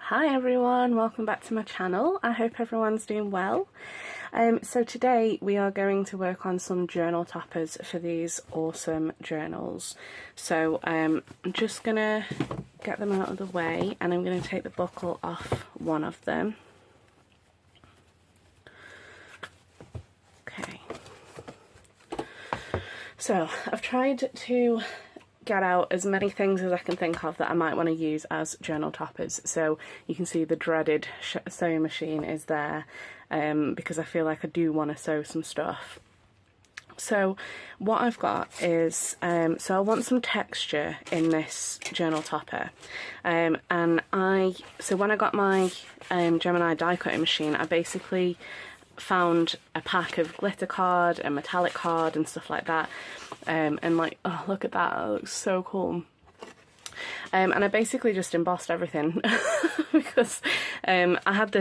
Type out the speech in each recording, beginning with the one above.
Hi everyone, welcome back to my channel. I hope everyone's doing well. So today we are going to work on some journal toppers for these awesome journals. So I'm just gonna get them out of the way and I'm going to take the buckle off one of them. Okay. So I've tried to get out as many things as I can think of that I might want to use as journal toppers. So you can see the dreaded sewing machine is there because I feel like I do want to sew some stuff. So what I've got is, so I want some texture in this journal topper, so when I got my Gemini die cutting machine, I basically found a pack of glitter card and metallic card and stuff like that, and like, oh look at that, it looks so cool. And I basically just embossed everything because I'd had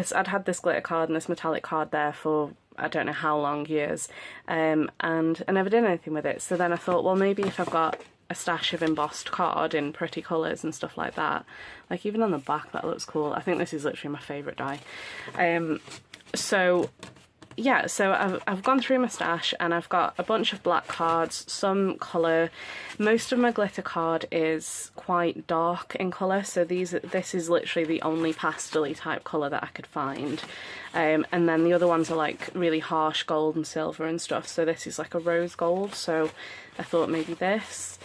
this glitter card and this metallic card there for I don't know how long, years, and I never did anything with it. So then I thought, well, maybe if I've got a stash of embossed card in pretty colours and stuff like that, like even on the back that looks cool. I think this is literally my favourite die. So yeah, so I've gone through my stash and I've got a bunch of black cards, some colour. Most of my glitter card is quite dark in colour, so this is literally the only pastel-y type colour that I could find. And then the other ones are like really harsh gold and silver and stuff, so this is like a rose gold, so I thought maybe this.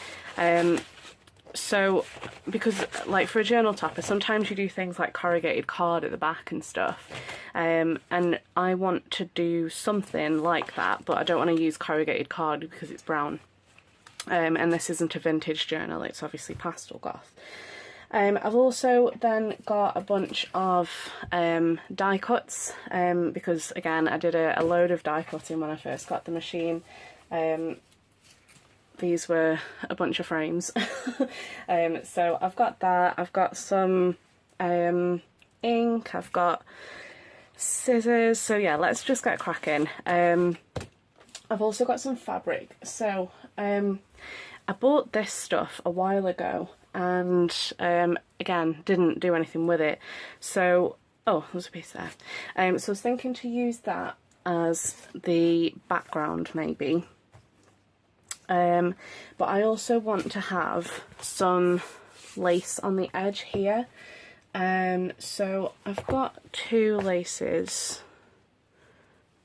So, because like for a journal topper, sometimes you do things like corrugated card at the back and stuff, and I want to do something like that, but I don't want to use corrugated card because it's brown, and this isn't a vintage journal, it's obviously Pastel Goth. I've also then got a bunch of die cuts, because again I did a load of die cutting when I first got the machine. These were a bunch of frames. So I've got that, I've got some ink, I've got scissors, so yeah, let's just get cracking. I've also got some fabric. So I bought this stuff a while ago and again didn't do anything with it. So, oh, there's a piece there. So I was thinking to use that as the background maybe. But I also want to have some lace on the edge here. So I've got two laces.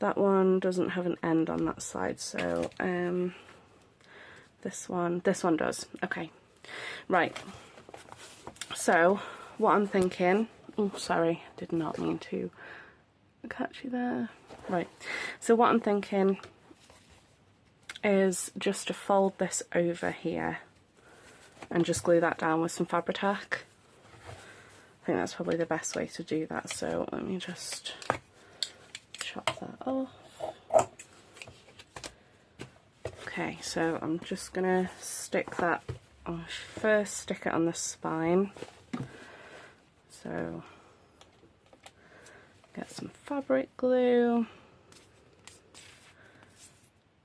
That one doesn't have an end on that side, so this one does. Okay, right. So what I'm thinking, oh sorry, did not mean to catch you there. Right, so what I'm thinking is just to fold this over here and just glue that down with some Fabri-Tac. I think that's probably the best way to do that, so let me just chop that off. Okay, so I'm just gonna stick that, I'll first stick it on the spine. So get some fabric glue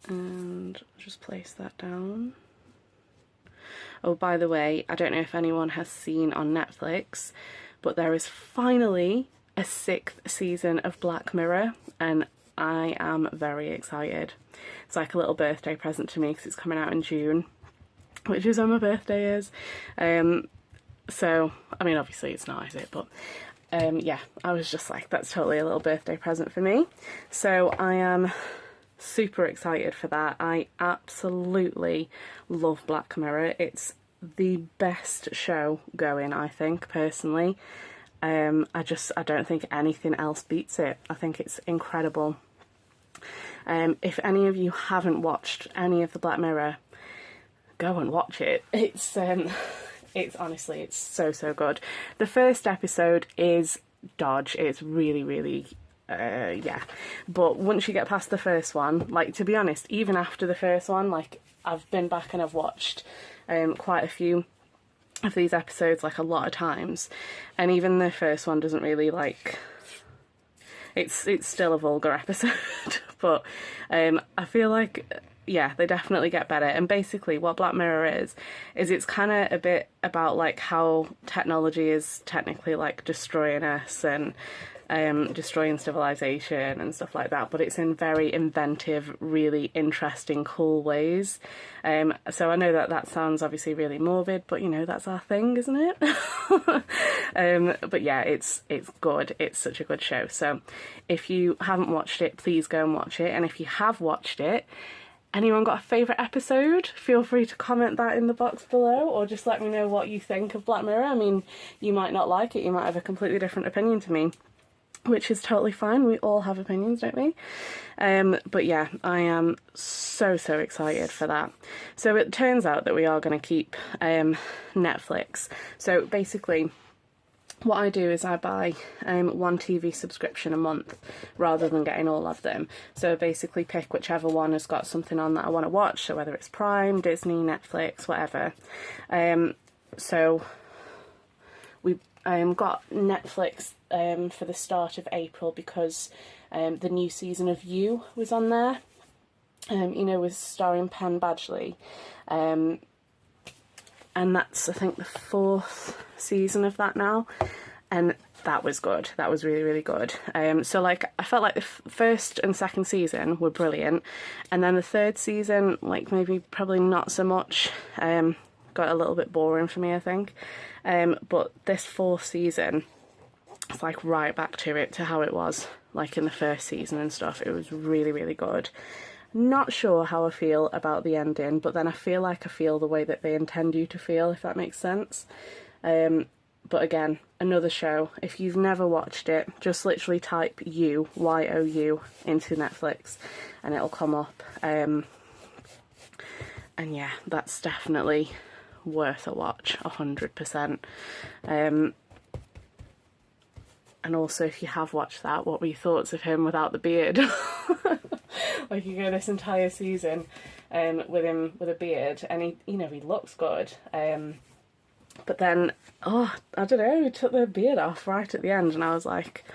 and just place that down. Oh, by the way, I don't know if anyone has seen on Netflix, but there is finally a 6th season of Black Mirror and I am very excited. It's like a little birthday present to me because it's coming out in June, which is when my birthday is. So, I mean, obviously it's not, is it? But yeah, I was just like, that's totally a little birthday present for me. So I am super excited for that. I absolutely love Black Mirror. It's the best show going, I think, personally. I don't think anything else beats it. I think it's incredible. If any of you haven't watched any of the Black Mirror, go and watch it. It's honestly, it's so good. The first episode is dodge. It's really yeah, but once you get past the first one, like, to be honest, even after the first one, like, I've been back and I've watched quite a few of these episodes, like, a lot of times, and even the first one doesn't really, like, it's still a vulgar episode, but I feel like yeah, they definitely get better. And basically what Black Mirror is it's kind of a bit about like how technology is technically like destroying us and destroying civilization and stuff like that, but it's in very inventive, really interesting, cool ways. So I know that that sounds obviously really morbid, but you know, that's our thing, isn't it? But yeah, it's good. It's such a good show. So if you haven't watched it, please go and watch it. And if you have watched it, anyone got a favourite episode? Feel free to comment that in the box below, or just let me know what you think of Black Mirror. I mean, you might not like it, you might have a completely different opinion to me, which is totally fine. We all have opinions, don't we? But yeah, I am so excited for that. So it turns out that we are going to keep Netflix. So basically what I do is I buy one TV subscription a month rather than getting all of them. So basically pick whichever one has got something on that I want to watch, so whether it's Prime, Disney, Netflix, whatever. So we got Netflix for the start of April because the new season of You was on there, you know, with starring Penn Badgley, and that's, I think, the 4th season of that now, and that was good. That was really good. So like, I felt like the first and second season were brilliant, and then the 3rd season, like, maybe probably not so much. Got a little bit boring for me, I think. But this 4th season, it's like right back to it, to how it was like in the 1st season and stuff. It was really good. Not sure how I feel about the ending, but then I feel like I feel the way that they intend you to feel, if that makes sense. But again, another show. If you've never watched it, just literally type You, Y-O-U, into Netflix and it'll come up. And yeah, that's definitely worth a watch, 100%. And also, if you have watched that, what were your thoughts of him without the beard? Like, you go this entire season with him with a beard, and he, you know, he looks good. But then, oh, I don't know, he took the beard off right at the end, and I was like,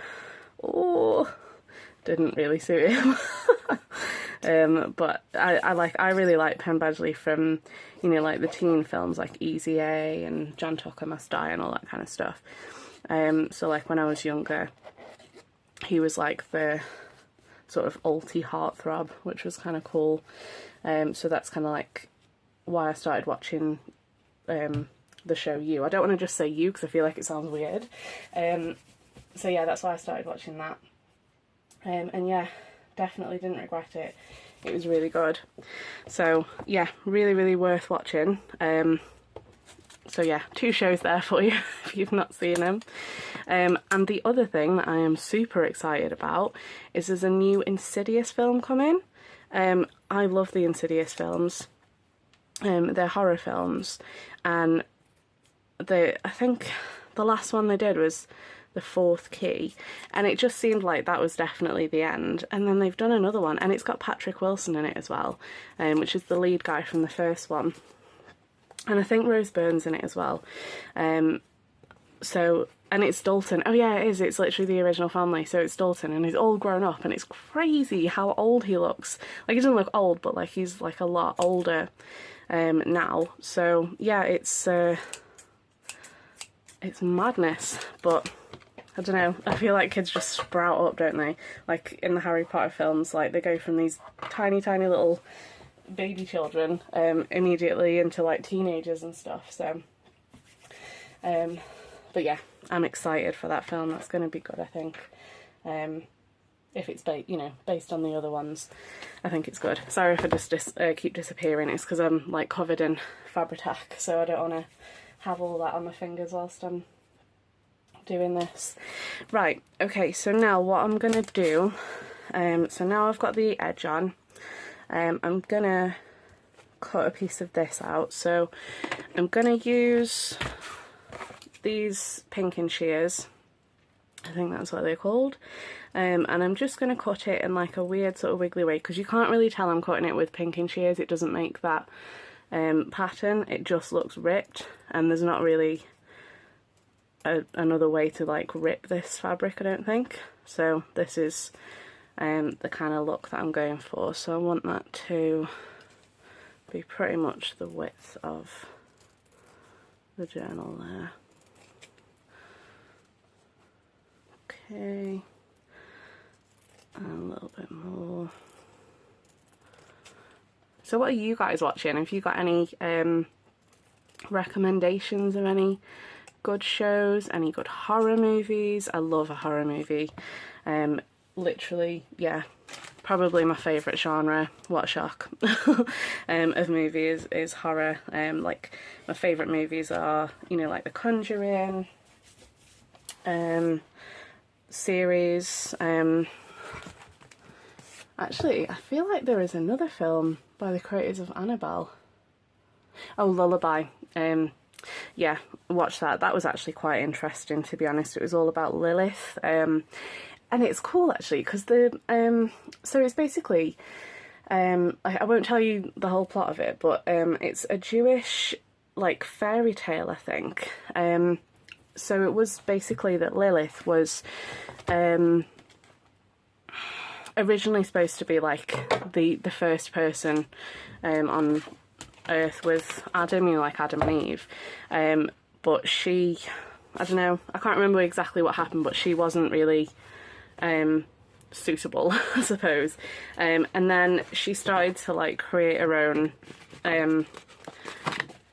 oh, didn't really suit him. But I really like Penn Badgley from, you know, like the teen films like Easy A and John Tucker Must Die and all that kind of stuff. So like when I was younger, he was like the sort of alty heartthrob, which was kind of cool. So that's kind of like why I started watching the show You. I don't want to just say You because I feel like it sounds weird. So yeah, that's why I started watching that. And yeah, definitely didn't regret it. It was really good. So yeah, really worth watching. So yeah, 2 shows there for you if you've not seen them. And the other thing that I am super excited about is there's a new Insidious film coming. I love the Insidious films. They're horror films, and I think the last one they did was The Fourth Key, and it just seemed like that was definitely the end. And then they've done another one, and it's got Patrick Wilson in it as well, which is the lead guy from the first one. And I think Rose Byrne's in it as well. So, and it's Dalton. Oh yeah, it is. It's literally the original family. So it's Dalton, and he's all grown up, and it's crazy how old he looks. Like, he doesn't look old, but like he's like a lot older now. So yeah, it's madness. But I don't know. I feel like kids just sprout up, don't they? Like in the Harry Potter films, like they go from these tiny little baby children immediately into like teenagers and stuff. So but yeah, I'm excited for that film. That's going to be good, I think. If it's based on the other ones, I think it's good. Sorry if I just keep disappearing. It's because I'm like covered in Fabri-Tac, so I don't want to have all that on my fingers whilst I'm doing this. Right, okay, so now what I'm gonna do, so now I've got the edge on, I'm gonna cut a piece of this out. So I'm gonna use these pinking shears, I think that's what they're called, and I'm just going to cut it in like a weird sort of wiggly way, because you can't really tell I'm cutting it with pinking shears. It doesn't make that pattern, it just looks ripped, and there's not really another way to like rip this fabric, I don't think. So this is the kind of look that I'm going for. So I want that to be pretty much the width of the journal there. Okay, and a little bit more. So what are you guys watching? Have you got any recommendations of any good shows, any good horror movies? I love a horror movie. Literally, yeah, probably my favourite genre, what a shock, of movies is horror. Like, my favourite movies are, you know, like The Conjuring series. Actually, I feel like there is another film by the creators of Annabelle. Oh, Lullaby. Yeah, watch that. That was actually quite interesting, to be honest. It was all about Lilith. And it's cool, actually, because so it's basically, I won't tell you the whole plot of it, but it's a Jewish, like, fairy tale, I think. So it was basically that Lilith was originally supposed to be like the first person on Earth with Adam, you know, like Adam and Eve. But she, I don't know, I can't remember exactly what happened, but she wasn't really suitable, I suppose. And then she started to like create her own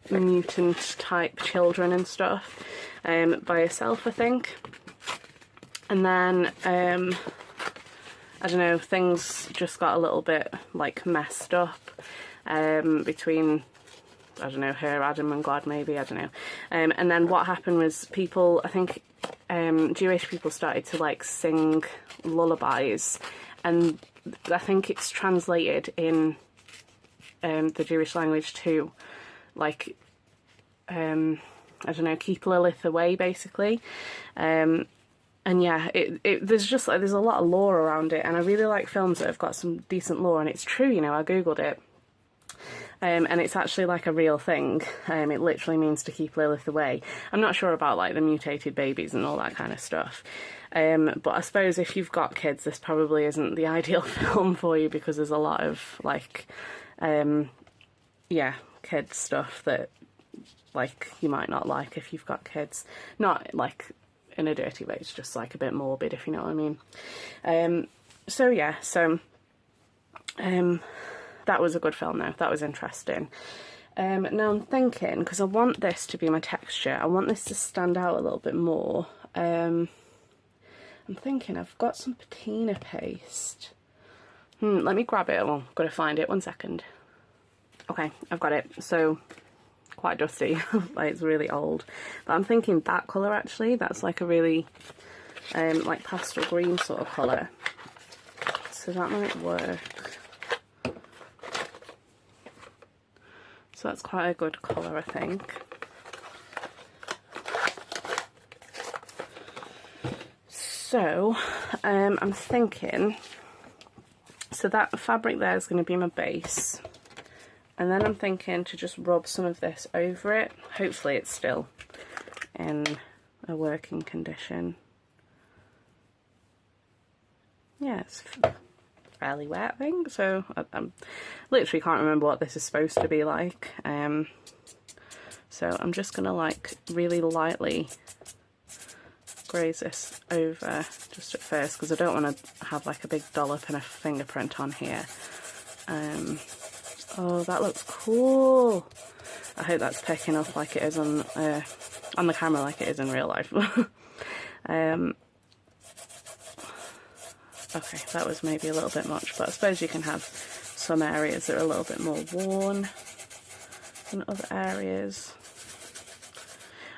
mutant type children and stuff by herself, I think. And then I don't know, things just got a little bit like messed up between, I don't know, her, Adam and God, maybe, I don't know. And then what happened was people, I think Jewish people started to like sing lullabies, and I think it's translated in the Jewish language to like, I don't know, keep Lilith away, basically. And yeah, there's just like, there's a lot of lore around it, and I really like films that have got some decent lore, and it's true, you know, I googled it. And it's actually like a real thing. It literally means to keep Lilith away. I'm not sure about like the mutated babies and all that kind of stuff. But I suppose if you've got kids, this probably isn't the ideal film for you, because there's a lot of like, yeah, kid stuff that like you might not like if you've got kids. Not like in a dirty way, it's just like a bit morbid, if you know what I mean. So yeah, so that was a good film though, that was interesting. Now I'm thinking, because I want this to be my texture, I want this to stand out a little bit more. I'm thinking I've got some patina paste. Let me grab it, well, I've got to find it, 1 second. Okay, I've got it. So quite dusty, like it's really old, but I'm thinking that colour actually, that's like a really like pastel green sort of colour, so that might work. So that's quite a good colour, I think. So I'm thinking, so that fabric there is going to be my base. And then I'm thinking to just rub some of this over it. Hopefully it's still in a working condition. Yeah, it's fairly wet, I think. So I literally can't remember what this is supposed to be like. So I'm just going to like really lightly graze this over just at first, because I don't want to have like a big dollop and a fingerprint on here. Oh, that looks cool. I hope that's picking up like it is on the camera, like it is in real life. Okay, that was maybe a little bit much, but I suppose you can have some areas that are a little bit more worn than other areas.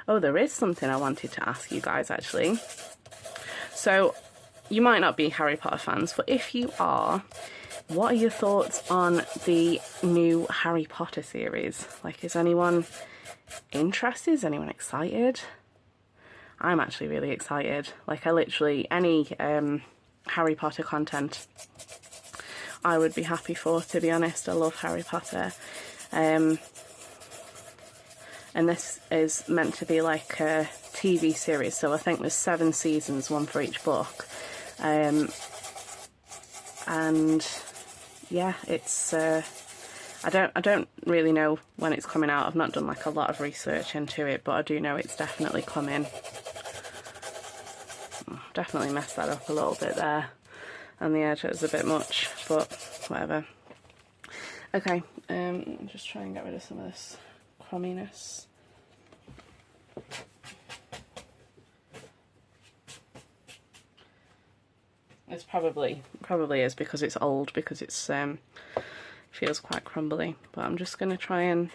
Oh, there is something I wanted to ask you guys, actually. So, you might not be Harry Potter fans, but if you are, what are your thoughts on the new Harry Potter series? Like, is anyone interested? Is anyone excited? I'm actually really excited. Like, I literally, any Harry Potter content I would be happy for, to be honest. I love Harry Potter. And this is meant to be like a TV series, so I think there's 7 seasons, 1 for each book. And yeah, it's I I don't really know when it's coming out. I've not done like a lot of research into it, but I do know it's definitely coming. Definitely messed that up a little bit there, and the edge is a bit much, but whatever. Okay, just try and get rid of some of this crumminess. It's probably is because it's old, because it's feels quite crumbly, but I'm just going to try and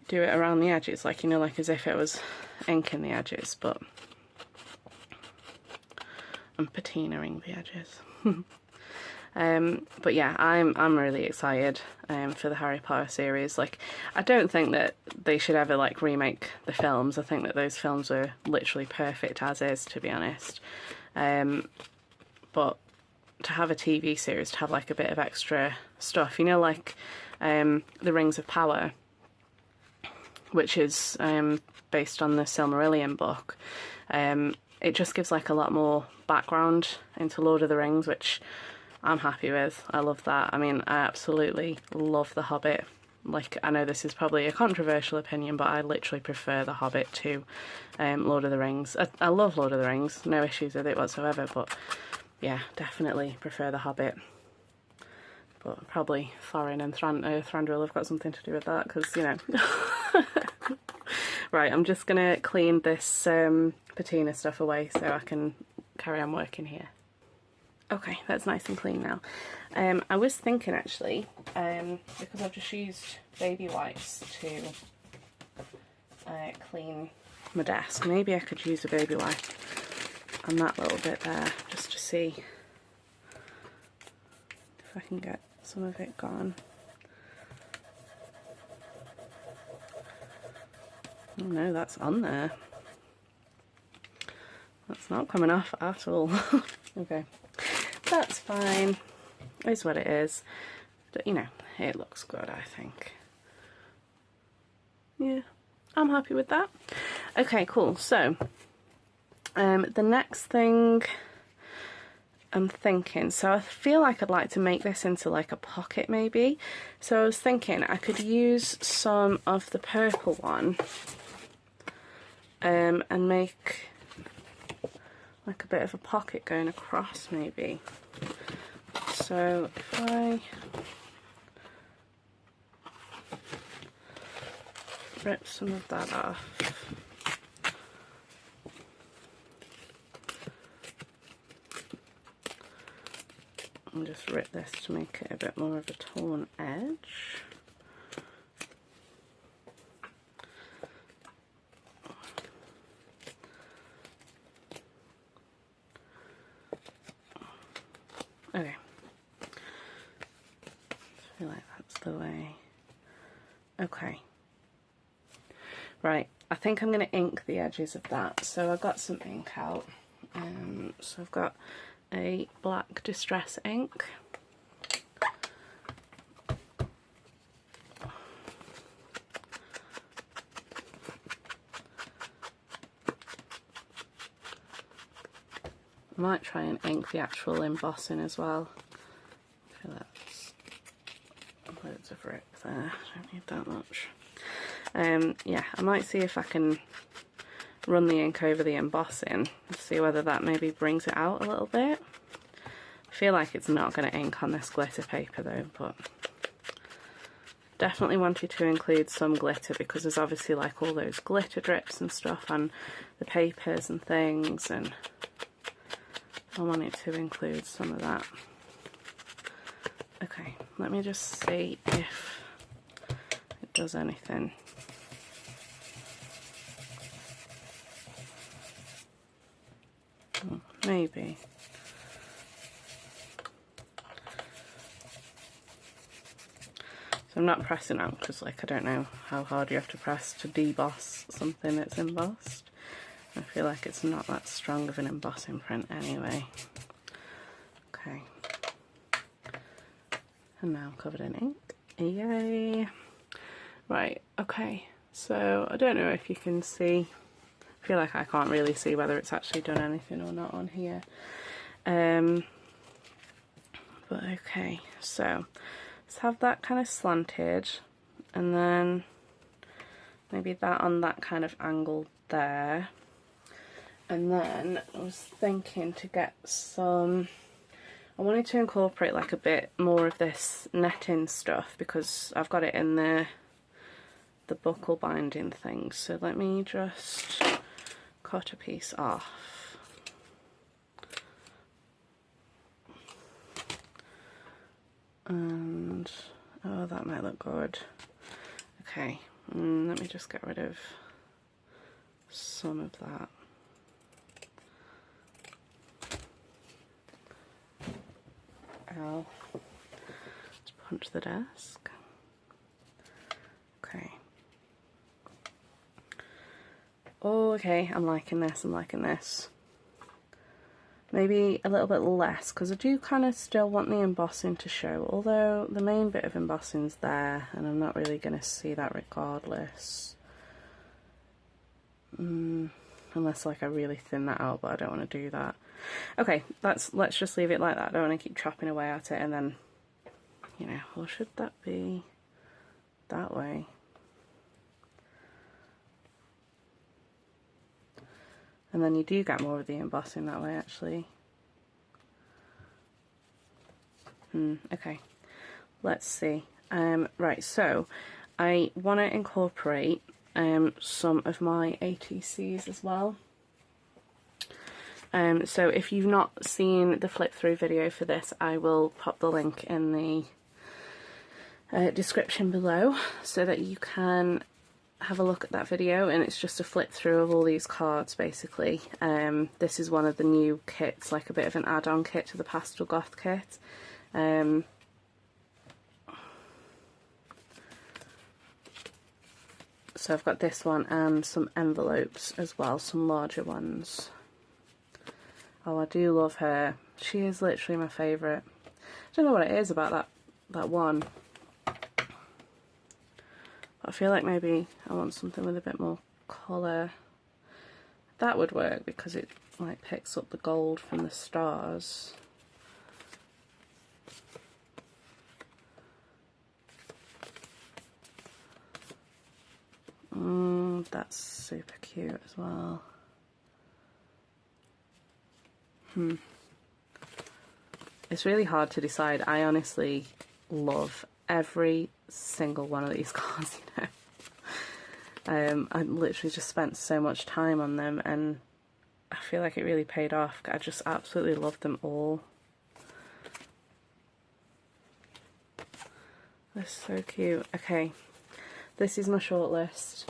do it around the edges, like, you know, like as if it was ink in the edges, but I'm patinaing the edges. But yeah, I'm really excited for the Harry Potter series. Like, I don't think that they should ever like remake the films. I think that those films are literally perfect as is, to be honest. But to have a TV series, to have like a bit of extra stuff, you know, like the Rings of Power, which is based on the Silmarillion book, it just gives like a lot more background into Lord of the Rings, which I'm happy with. I love that. I mean, I absolutely love The Hobbit. Like, I know this is probably a controversial opinion, but I literally prefer The Hobbit to Lord of the Rings. I love Lord of the Rings, no issues with it whatsoever, but yeah, definitely prefer The Hobbit. But probably Thorin and Thranduil have got something to do with that, because, you know. Right, I'm just going to clean this patina stuff away so I can carry on working here. Okay, that's nice and clean now. I was thinking actually, because I've just used baby wipes to clean my desk, maybe I could use a baby wipe on that little bit there, just to see if I can get some of it gone. Oh no, that's on there. That's not coming off at all. Okay, that's fine. It is what it is. But, you know, it looks good, I think. Yeah, I'm happy with that. Okay, cool. So, the next thing I'm thinking, so I feel like I'd like to make this into like a pocket maybe. So I was thinking I could use some of the purple one and make like a bit of a pocket going across maybe. So if I rip some of that off, and just rip this to make it a bit more of a torn edge. Okay, I feel like that's the way. Okay, right, I think I'm going to ink the edges of that. So I got some ink out. So I've got a black distress ink. I might try and ink the actual embossing as well. I feel that's loads of rip there, I don't need that much. Yeah, I might see if I can run the ink over the embossing and see whether that maybe brings it out a little bit. I feel like it's not going to ink on this glitter paper though, but definitely wanted to include some glitter because there's obviously like all those glitter drips and stuff on the papers and things, and I wanted to include some of that. Okay, let me just see if it does anything. Oh, maybe. So I'm not pressing out because, like, I don't know how hard you have to press to deboss something that's embossed. I feel like it's not that strong of an embossing print anyway. Okay. And now I'm covered in ink. Yay! Right, okay. So I don't know if you can see. I feel like I can't really see whether it's actually done anything or not on here. But okay, so let's have that kind of slanted, and then maybe that on that kind of angle there. And then I was thinking to get some, I wanted to incorporate like a bit more of this netting stuff because I've got it in the buckle binding thing. So let me just cut a piece off. And, oh, that might look good. Okay, let me just get rid of some of that. Ow. Let's punch the desk. Okay. Oh, okay, I'm liking this, I'm liking this. Maybe a little bit less, because I do kind of still want the embossing to show, although the main bit of embossing's there, and I'm not really going to see that regardless. Unless like I really thin that out, but I don't want to do that. Okay, let's just leave it like that. I don't want to keep chopping away at it and then, you know, or should that be that way? And then you do get more of the embossing that way, actually. Okay, let's see. Right, so I want to incorporate some of my ATCs as well. So if you've not seen the flip through video for this, I will pop the link in the description below so that you can have a look at that video, and it's just a flip through of all these cards basically. This is one of the new kits, like a bit of an add-on kit to the Pastel Goth kit. So I've got this one and some envelopes as well, some larger ones. Oh, I do love her. She is literally my favourite. I don't know what it is about that one. I feel like maybe I want something with a bit more colour. That would work because it like picks up the gold from the stars. That's super cute as well. It's really hard to decide. I honestly love every single one of these cards, you know. I literally just spent so much time on them and I feel like it really paid off. I just absolutely love them all. They're so cute. Okay, this is my shortlist.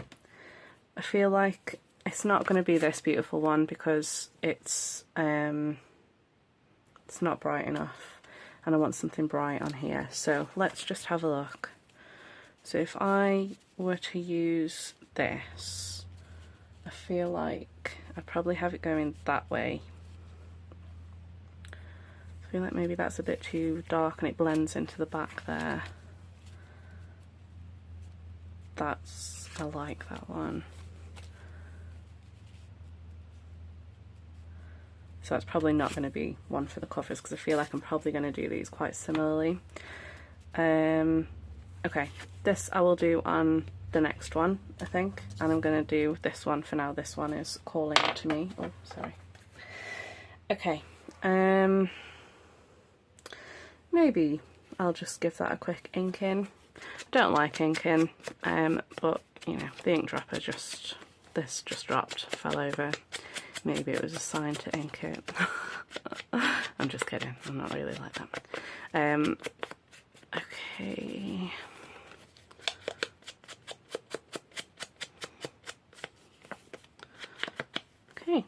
I feel like it's not going to be this beautiful one because it's not bright enough and I want something bright on here. So let's just have a look. So if I were to use this, I feel like I'd probably have it going that way. I feel like maybe that's a bit too dark and it blends into the back there. I like that one. So that's probably not going to be one for the covers because I feel like I'm probably going to do these quite similarly. Okay, this I will do on the next one, I think, and I'm going to do this one for now. This one is calling to me. Oh, sorry. Okay, maybe I'll just give that a quick ink in. I don't like inking, but you know, the ink dropper this just dropped, fell over. Maybe it was a sign to ink it. I'm just kidding, I'm not really like that. Okay. Okay,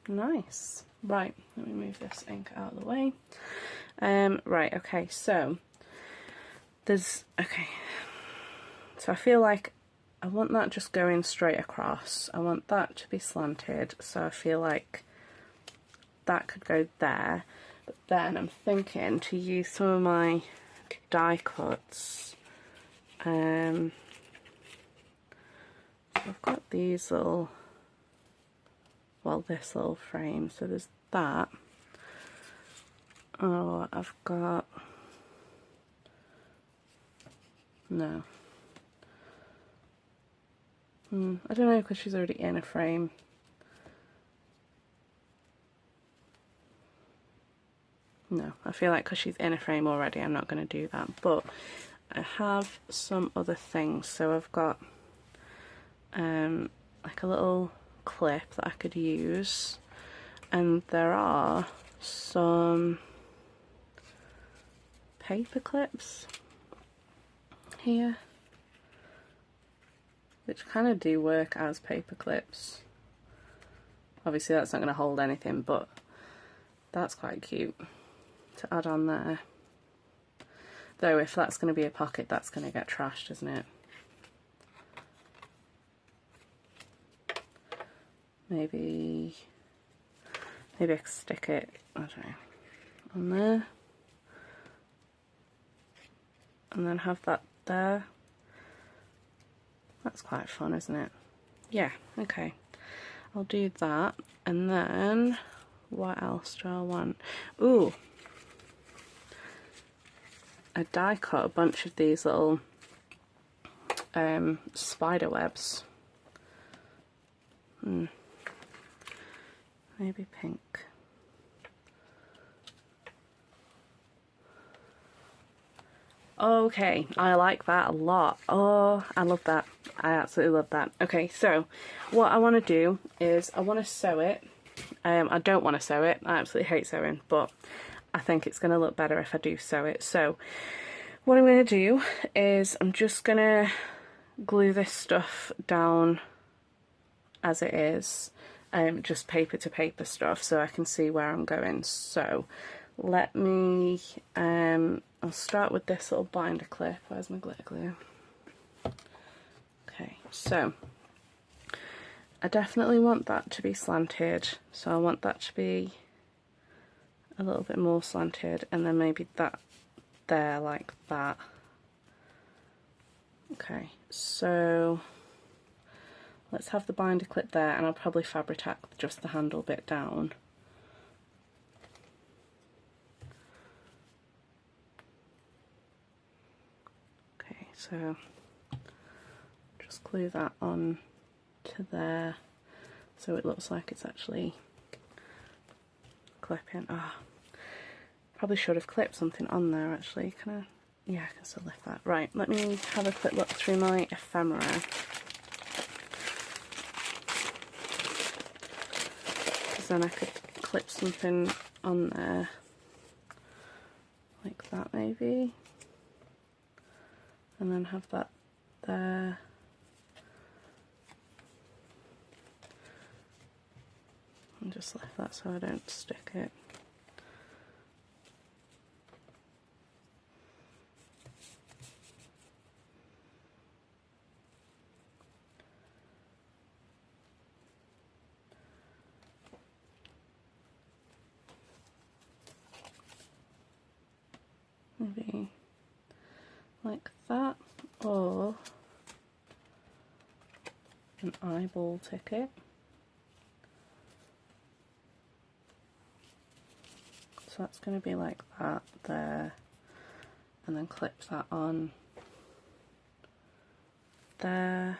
nice. Right, let me move this ink out of the way. Right, okay, so okay, so I feel like I want that just going straight across. I want that to be slanted, so I feel like that could go there. But then I'm thinking to use some of my die cuts. So I've got these little, well, this little frame, so there's that. Oh, I've got No. I don't know, because she's already in a frame. No, I feel like because she's in a frame already, I'm not going to do that. But I have some other things. So I've got like a little clip that I could use. And there are some paper clips here, which kind of do work as paper clips. Obviously that's not going to hold anything, but that's quite cute to add on there. Though if that's going to be a pocket, that's going to get trashed, isn't it? Maybe I could stick it, I don't know, on there. And then have that there. That's quite fun, isn't it? Yeah, okay. I'll do that. And then, what else do I want? Ooh! I die cut a bunch of these little spider webs. Maybe pink. Okay, I like that a lot. Oh, I love that. I absolutely love that. Okay, so what I want to do is I want to sew it. I don't want to sew it. I absolutely hate sewing, but I think it's going to look better if I do sew it. So what I'm going to do is I'm just going to glue this stuff down as it is. Just paper to paper stuff so I can see where I'm going. So let me, I'll start with this little binder clip. Where's my glitter glue? Okay, so I definitely want that to be slanted. So I want that to be a little bit more slanted, and then maybe that there like that. Okay, so let's have the binder clip there, and I'll probably fabric tack just the handle bit down. Okay, so just glue that on to there so it looks like it's actually clipping. Ah, probably should have clipped something on there actually. Can I? Yeah, I can still lift that. Right, let me have a quick look through my ephemera. Because then I could clip something on there like that maybe, and then have that there. And just lift that so I don't stick it. Maybe like that, or an eyeball ticket. So that's going to be like that there, and then clip that on there.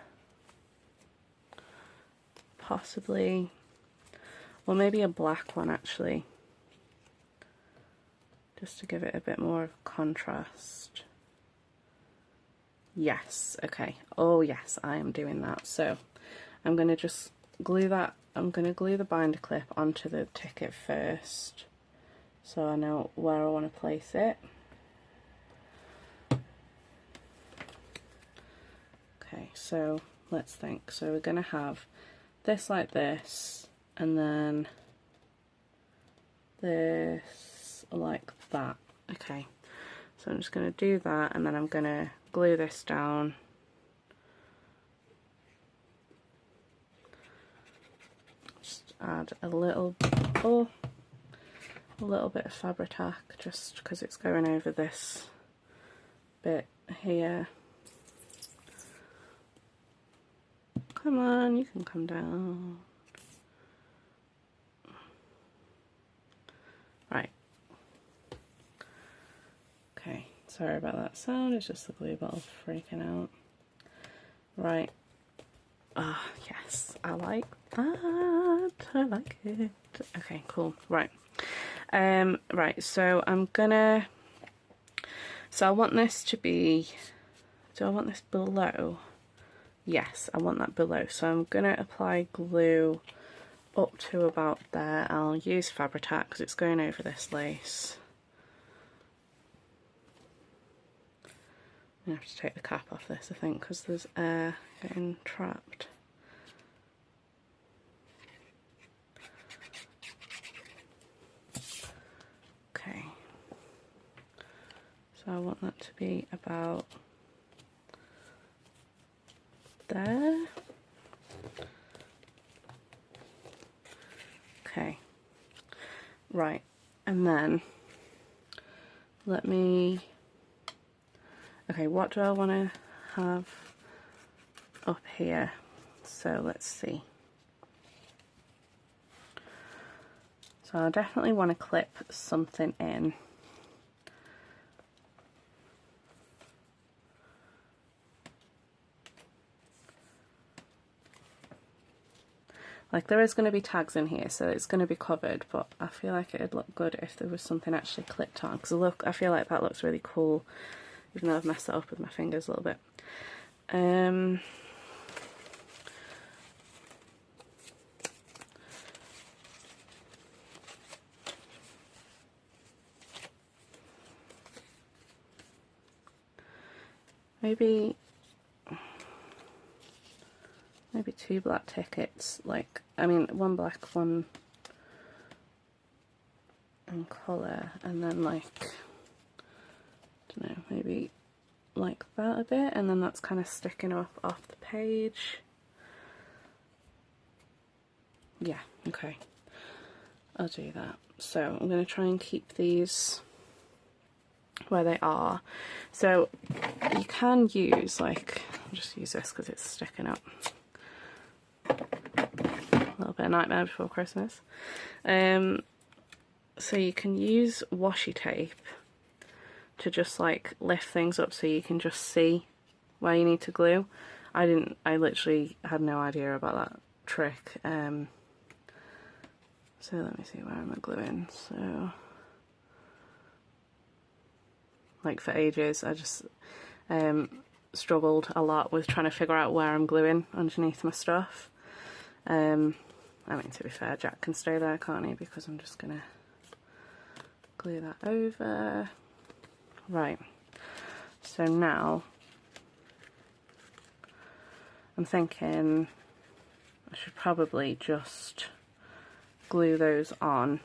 Possibly, or maybe a black one actually, just to give it a bit more of contrast. Yes, okay. Oh yes, I am doing that. So I'm going to just glue that, I'm going to glue the binder clip onto the ticket first, so I know where I want to place it. Okay, so let's think. So we're going to have this like this, and then this like that. Okay, so I'm just going to do that, and then I'm going to glue this down. Just add a little, oh, a little bit of fabric tack just because it's going over this bit here. Come on, you can come down. Right. Okay, Sorry about that sound, it's just the glue bottle freaking out. Right. Ah, yes, I like that. I like it. Okay, cool. Right. Right, so I'm gonna... So I want this to be... Do I want this below? Yes, I want that below. So I'm gonna apply glue up to about there. I'll use Fabri-Tac because it's going over this lace. I have to take the cap off this, I think, because there's air getting trapped. Okay. So I want that to be about there. Okay. Right. And then let me... Okay, what do I want to have up here? So let's see. So I definitely want to clip something in. Like, there is going to be tags in here, so it's going to be covered, but I feel like it'd look good if there was something actually clipped on, because look, I feel like that looks really cool, even though I've messed it up with my fingers a little bit. Maybe 2 black tickets, like, I mean, 1 black, 1 in colour, and then like, I don't know, maybe like that a bit, and then that's kind of sticking up off the page. Yeah, okay, I'll do that. So I'm going to try and keep these where they are. So you can use, like, I'll just use this because it's sticking up. A little bit of Nightmare Before Christmas. So you can use washi tape to just like lift things up so you can just see where you need to glue. I literally had no idea about that trick. So let me see, where am I gluing? So, like, for ages I just struggled a lot with trying to figure out where I'm gluing underneath my stuff. I mean, to be fair, Jack can stay there, can't he? Because I'm just gonna glue that over. Right, so now I'm thinking I should probably just glue those on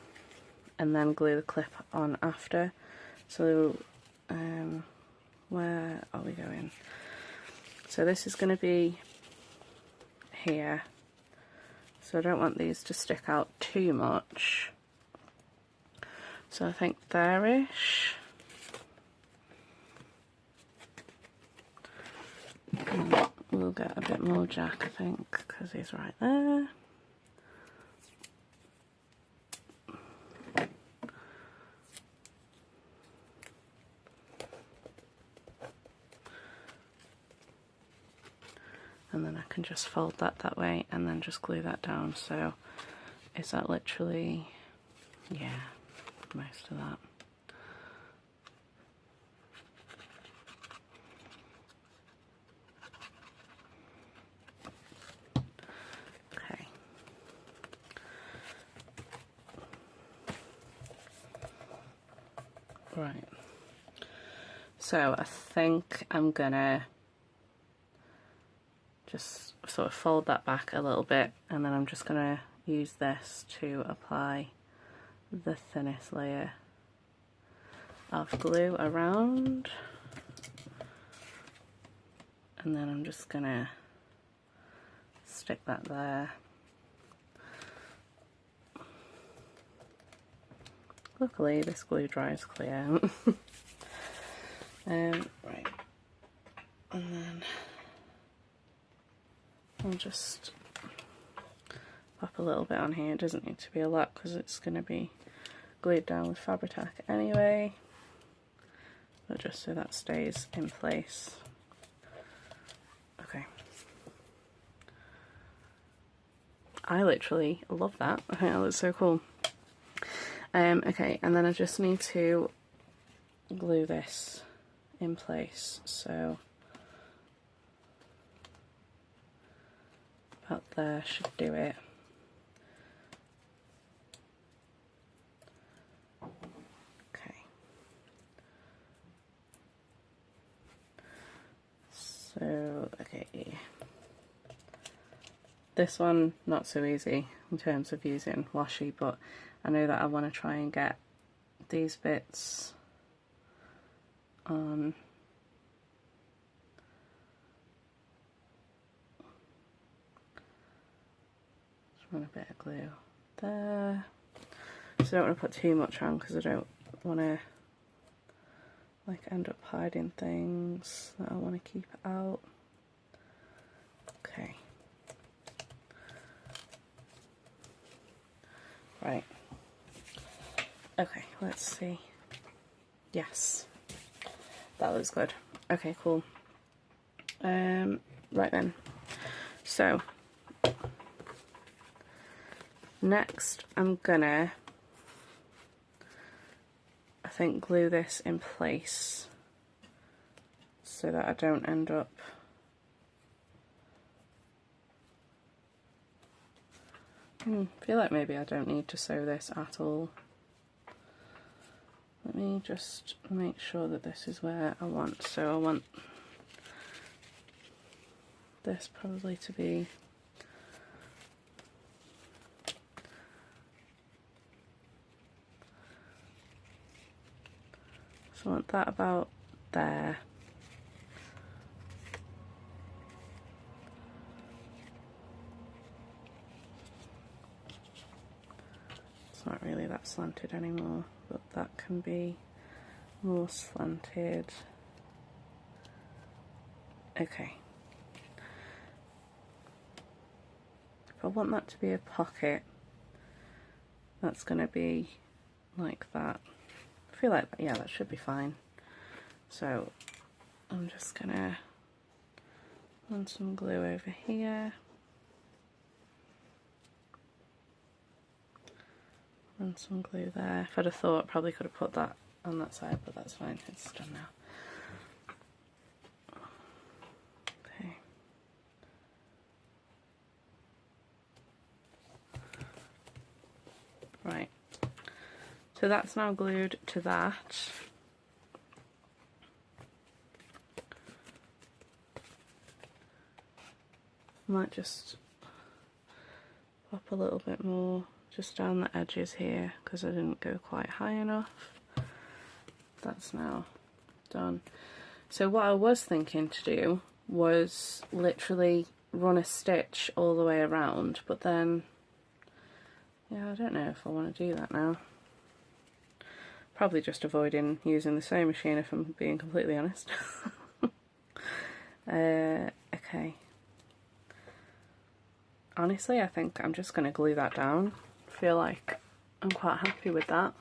and then glue the clip on after. So where are we going? So this is going to be here, so I don't want these to stick out too much, so I think there-ish. We'll get a bit more Jack, I think, because he's right there. And then I can just fold that way and then just glue that down. So is that literally, yeah, most of that. Okay. Right. So I think I'm gonna just sort of fold that back a little bit, and then I'm just gonna use this to apply the thinnest layer of glue around, and then I'm just gonna stick that there. Luckily this glue dries clear. Right, and then I'll just pop a little bit on here. It doesn't need to be a lot because it's going to be glued down with Fabri-Tac anyway. but just so that stays in place. Okay. I literally love that. I think that looks so cool. Okay, and then I just need to glue this in place, so about there should do it. Okay. So, okay. This one, not so easy in terms of using washi, but I know that I want to try and get these bits on just run a bit of glue there. So I don't want to put too much on because I don't want to like end up hiding things that I want to keep out. Okay. Right. Okay, let's see. Yes. That looks good. Okay, cool. Right then. So next I'm gonna, I think, glue this in place so that I don't end up I feel like maybe I don't need to sew this at all. Let me just make sure that this is where I want. So I want this probably to be so I want that about there. It's not really that slanted anymore, but that can be more slanted. Okay. If I want that to be a pocket, that's going to be like that. I feel like, yeah, that should be fine. So I'm just going to run some glue over here. And some glue there. If I'd have thought, probably could have put that on that side, but that's fine, it's done now. Okay. Right. So that's now glued to that. Might just pop a little bit more just down the edges here because I didn't go quite high enough. That's now done. So what I was thinking to do was literally run a stitch all the way around, but then yeah, I don't know if I want to do that now. Probably just avoiding using the sewing machine if I'm being completely honest. Okay. Honestly, I think I'm just going to glue that down. I feel like I'm quite happy with that.